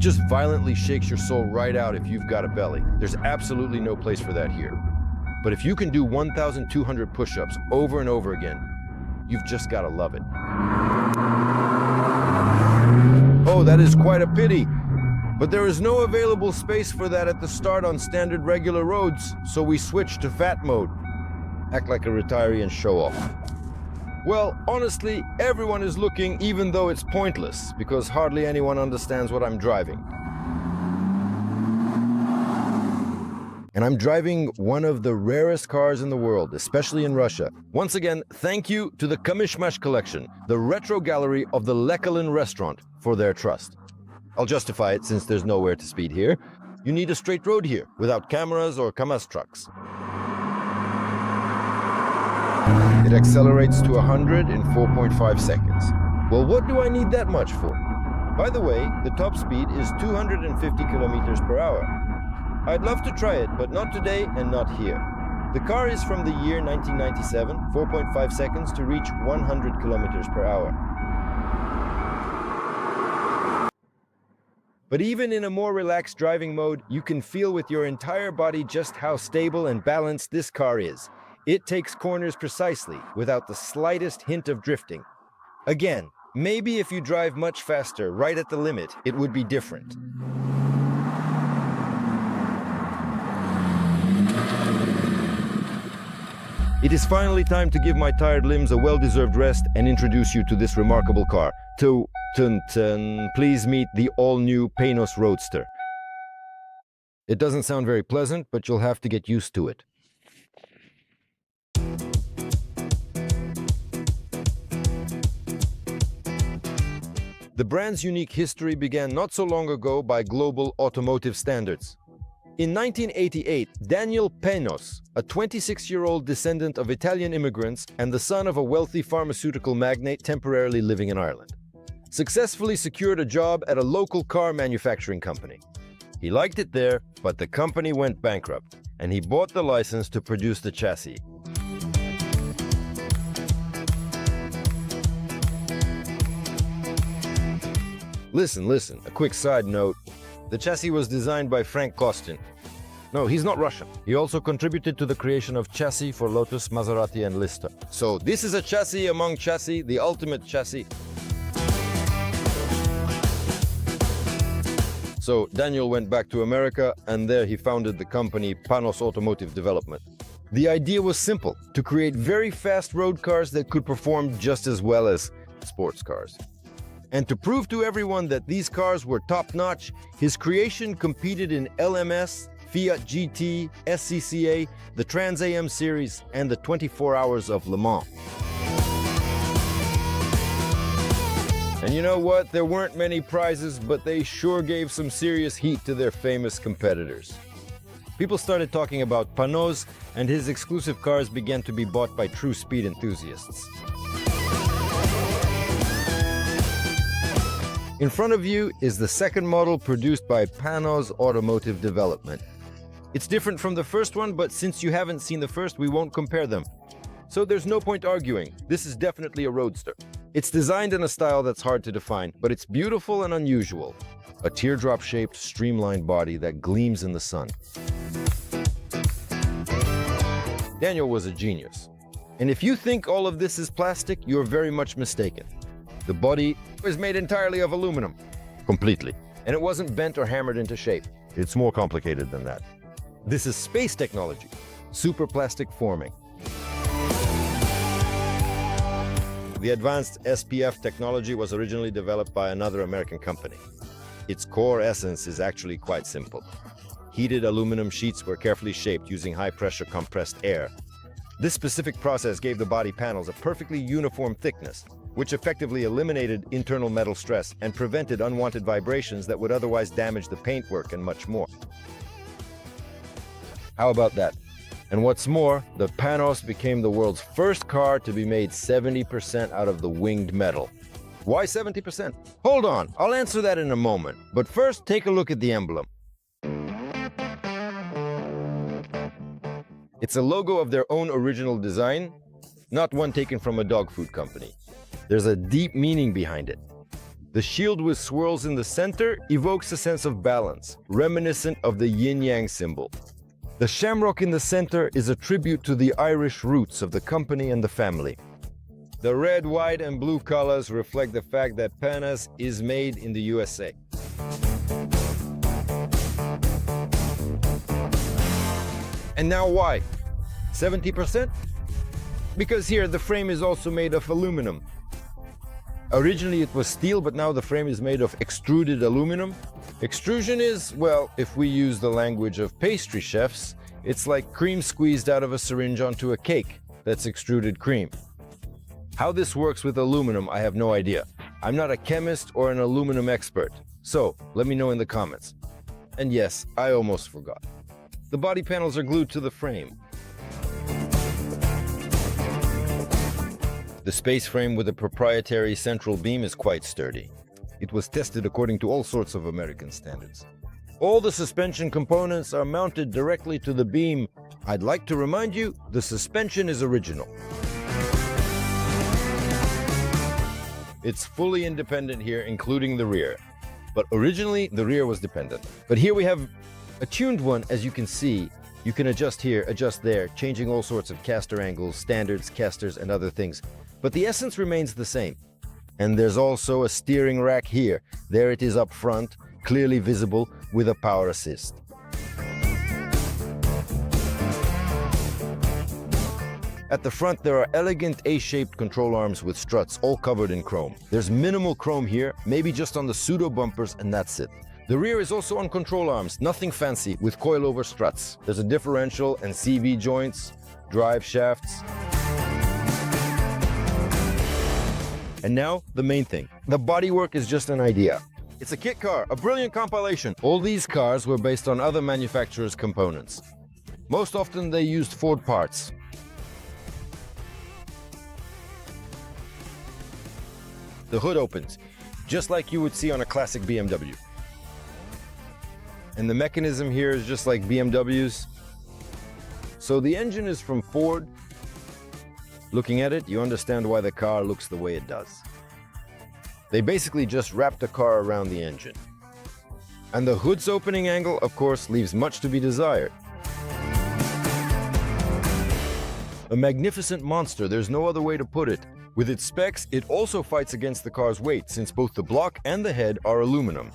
It just violently shakes your soul right out if you've got a belly. There's absolutely no place for that here. But if you can do 1,200 push-ups over and over again, you've just got to love it. Oh, that is quite a pity. But there is no available space for that at the start on standard regular roads, so we switched to fat mode. Act like a retiree and show off. Well, honestly, everyone is looking, even though it's pointless, because hardly anyone understands what I'm driving. And I'm driving one of the rarest cars in the world, especially in Russia. Once again, thank you to the Kamishmash Collection, the retro gallery of the Lekalin restaurant, for their trust. I'll justify it since there's nowhere to speed here. You need a straight road here, without cameras or Kamaz trucks. It accelerates to 100 in 4.5 seconds. Well, what do I need that much for? By the way, the top speed is 250 kilometers per hour. I'd love to try it, but not today and not here. The car is from the year 1997, 4.5 seconds to reach 100 kilometers per hour. But even in a more relaxed driving mode, you can feel with your entire body just how stable and balanced this car is. It takes corners precisely, without the slightest hint of drifting. Again, maybe if you drive much faster, right at the limit, it would be different. It is finally time to give my tired limbs a well-deserved rest and introduce you to this remarkable car. Please meet the all-new Panoz Roadster. It doesn't sound very pleasant, but you'll have to get used to it. The brand's unique history began not so long ago by global automotive standards. In 1988, Daniel Panoz, a 26-year-old descendant of Italian immigrants and the son of a wealthy pharmaceutical magnate temporarily living in Ireland, successfully secured a job at a local car manufacturing company. He liked it there, but the company went bankrupt, and he bought the license to produce the chassis. Listen, a quick side note. The chassis was designed by Frank Kostin. No, he's not Russian. He also contributed to the creation of chassis for Lotus, Maserati, and Lister. So this is a chassis among chassis, the ultimate chassis. So Daniel went back to America, and there he founded the company Panoz Automotive Development. The idea was simple, to create very fast road cars that could perform just as well as sports cars. And to prove to everyone that these cars were top-notch, his creation competed in LMS, Fiat GT, SCCA, the Trans AM Series, and the 24 Hours of Le Mans. And you know what? There weren't many prizes, but they sure gave some serious heat to their famous competitors. People started talking about Panoz, and his exclusive cars began to be bought by true speed enthusiasts. In front of you is the second model produced by Panoz Automotive Development. It's different from the first one, but since you haven't seen the first, we won't compare them. So there's no point arguing. This is definitely a roadster. It's designed in a style that's hard to define, but it's beautiful and unusual. A teardrop-shaped, streamlined body that gleams in the sun. Daniel was a genius. And if you think all of this is plastic, you're very much mistaken. The body was made entirely of aluminum, completely. And it wasn't bent or hammered into shape. It's more complicated than that. This is space technology, superplastic forming. The advanced SPF technology was originally developed by another American company. Its core essence is actually quite simple. Heated aluminum sheets were carefully shaped using high-pressure compressed air. This specific process gave the body panels a perfectly uniform thickness, which effectively eliminated internal metal stress and prevented unwanted vibrations that would otherwise damage the paintwork and much more. How about that? And what's more, the Panoz became the world's first car to be made 70% out of the winged metal. Why 70%? Hold on, I'll answer that in a moment. But first, take a look at the emblem. It's a logo of their own original design, not one taken from a dog food company. There's a deep meaning behind it. The shield with swirls in the center evokes a sense of balance, reminiscent of the yin-yang symbol. The shamrock in the center is a tribute to the Irish roots of the company and the family. The red, white, and blue colors reflect the fact that Panoz is made in the USA. And now why? 70%? Because here the frame is also made of aluminum. Originally it was steel, but now the frame is made of extruded aluminum. Extrusion is, well, if we use the language of pastry chefs, it's like cream squeezed out of a syringe onto a cake. That's extruded cream. How this works with aluminum, I have no idea. I'm not a chemist or an aluminum expert, so let me know in the comments. And yes, I almost forgot. The body panels are glued to the frame. The space frame with a proprietary central beam is quite sturdy. It was tested according to all sorts of American standards. All the suspension components are mounted directly to the beam. I'd like to remind you, the suspension is original. It's fully independent here, including the rear. But originally, the rear was dependent. But here we have a tuned one, as you can see. You can adjust here, adjust there, changing all sorts of caster angles, standards, casters, and other things. But the essence remains the same. And there's also a steering rack here. There it is up front, clearly visible, with a power assist. At the front, there are elegant A-shaped control arms with struts, all covered in chrome. There's minimal chrome here, maybe just on the pseudo bumpers, and that's it. The rear is also on control arms, nothing fancy, with coilover struts. There's a differential and CV joints, drive shafts. And now, the main thing. The bodywork is just an idea. It's a kit car, a brilliant compilation. All these cars were based on other manufacturers' components. Most often they used Ford parts. The hood opens, just like you would see on a classic BMW. And the mechanism here is just like BMW's. So the engine is from Ford. Looking at it, you understand why the car looks the way it does. They basically just wrapped the car around the engine. And the hood's opening angle, of course, leaves much to be desired. A magnificent monster, there's no other way to put it. With its specs, it also fights against the car's weight, since both the block and the head are aluminum.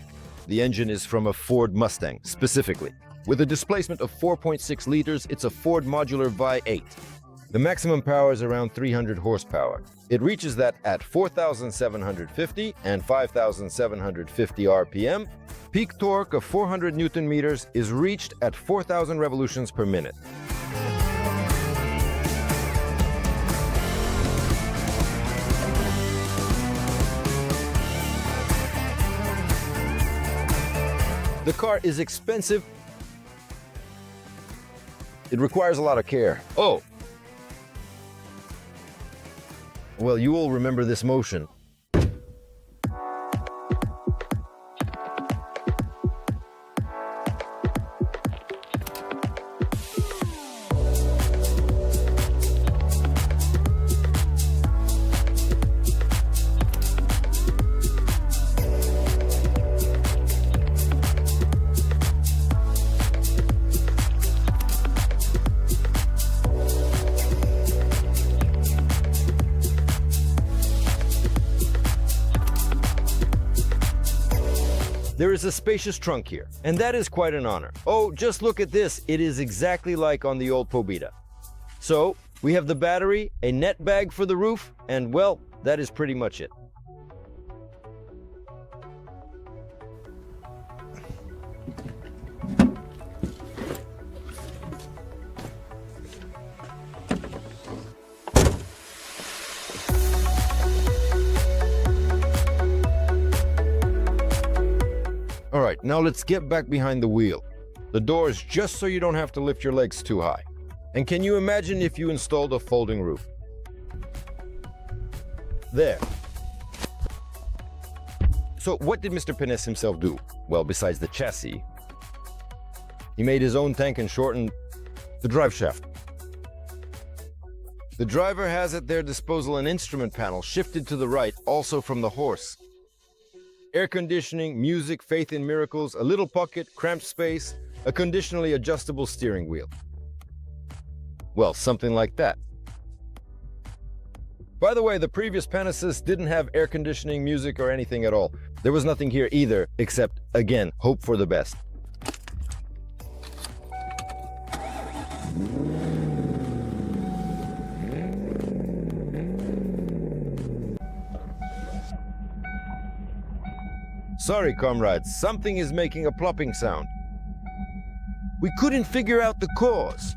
The engine is from a Ford Mustang, specifically. With a displacement of 4.6 liters, it's a Ford Modular Vi8. The maximum power is around 300 horsepower. It reaches that at 4,750 and 5,750 RPM. Peak torque of 400 Newton meters is reached at 4,000 revolutions per minute. The car is expensive. It requires a lot of care. Oh! Well, you all remember this motion. There is a spacious trunk here, and that is quite an honor. Oh, just look at this. It is exactly like on the old Pobeda. So, we have the battery, a net bag for the roof, and well, that is pretty much it. All right, now let's get back behind the wheel. The door is just so you don't have to lift your legs too high. And can you imagine if you installed a folding roof? There. So what did Mr. Panoz himself do? Well, besides the chassis, he made his own tank and shortened the drive shaft. The driver has at their disposal an instrument panel shifted to the right, also from the horse. Air conditioning, music, faith in miracles, a little pocket, cramped space, a conditionally adjustable steering wheel. Well, something like that. By the way, the previous Panozes didn't have air conditioning, music, or anything at all. There was nothing here either, except, again, hope for the best. Sorry, comrades, something is making a plopping sound. We couldn't figure out the cause.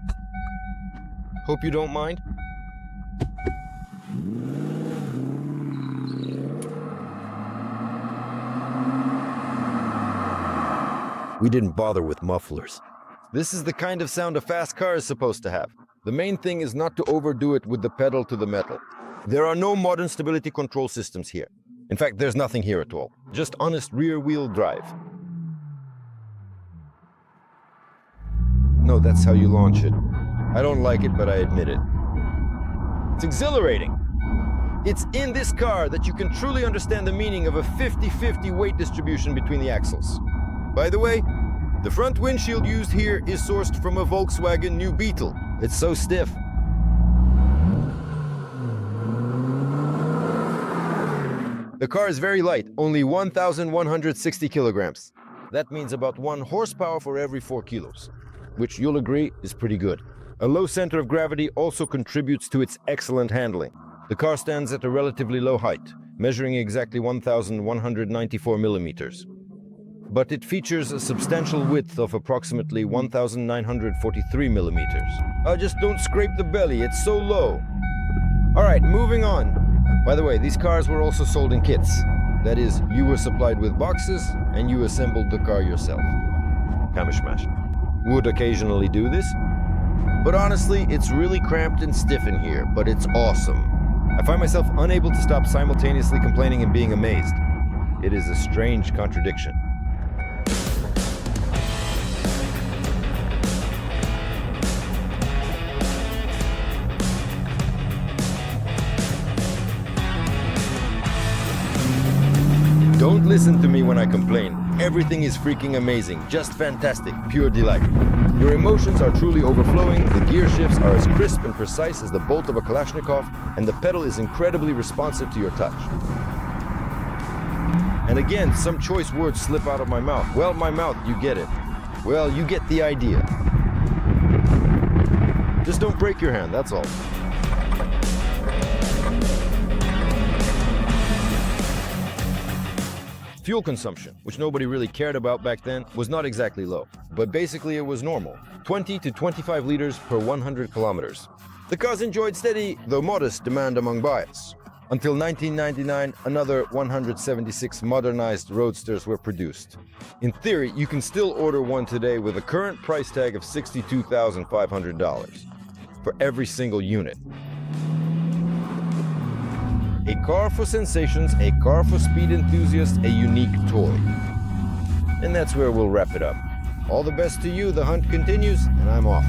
Hope you don't mind. We didn't bother with mufflers. This is the kind of sound a fast car is supposed to have. The main thing is not to overdo it with the pedal to the metal. There are no modern stability control systems here. In fact, there's nothing here at all. Just honest rear-wheel drive. No, that's how you launch it. I don't like it, but I admit it. It's exhilarating. It's in this car that you can truly understand the meaning of a 50-50 weight distribution between the axles. By the way, the front windshield used here is sourced from a Volkswagen New Beetle. It's so stiff. The car is very light, only 1,160 kilograms. That means about 1 horsepower for every 4 kilos, which you'll agree is pretty good. A low center of gravity also contributes to its excellent handling. The car stands at a relatively low height, measuring exactly 1,194 millimeters. But it features a substantial width of approximately 1,943 millimeters. Just don't scrape the belly, it's so low. All right, moving on. By the way, these cars were also sold in kits. That is, you were supplied with boxes and you assembled the car yourself. Kamishmash. Would occasionally do this. But honestly, it's really cramped and stiff in here, but it's awesome. I find myself unable to stop simultaneously complaining and being amazed. It is a strange contradiction. Don't listen to me when I complain. Everything is freaking amazing, just fantastic, pure delight. Your emotions are truly overflowing, the gear shifts are as crisp and precise as the bolt of a Kalashnikov, and the pedal is incredibly responsive to your touch. And again, some choice words slip out of my mouth. Well, my mouth, you get it. Well, you get the idea. Just don't break your hand, that's all. Fuel consumption, which nobody really cared about back then, was not exactly low, but basically it was normal, 20 to 25 liters per 100 kilometers. The cars enjoyed steady, though modest, demand among buyers. Until 1999, another 176 modernized Roadsters were produced. In theory, you can still order one today with a current price tag of $62,500 for every single unit. A car for sensations, a car for speed enthusiasts, a unique toy. And that's where we'll wrap it up. All the best to you, the hunt continues, and I'm off.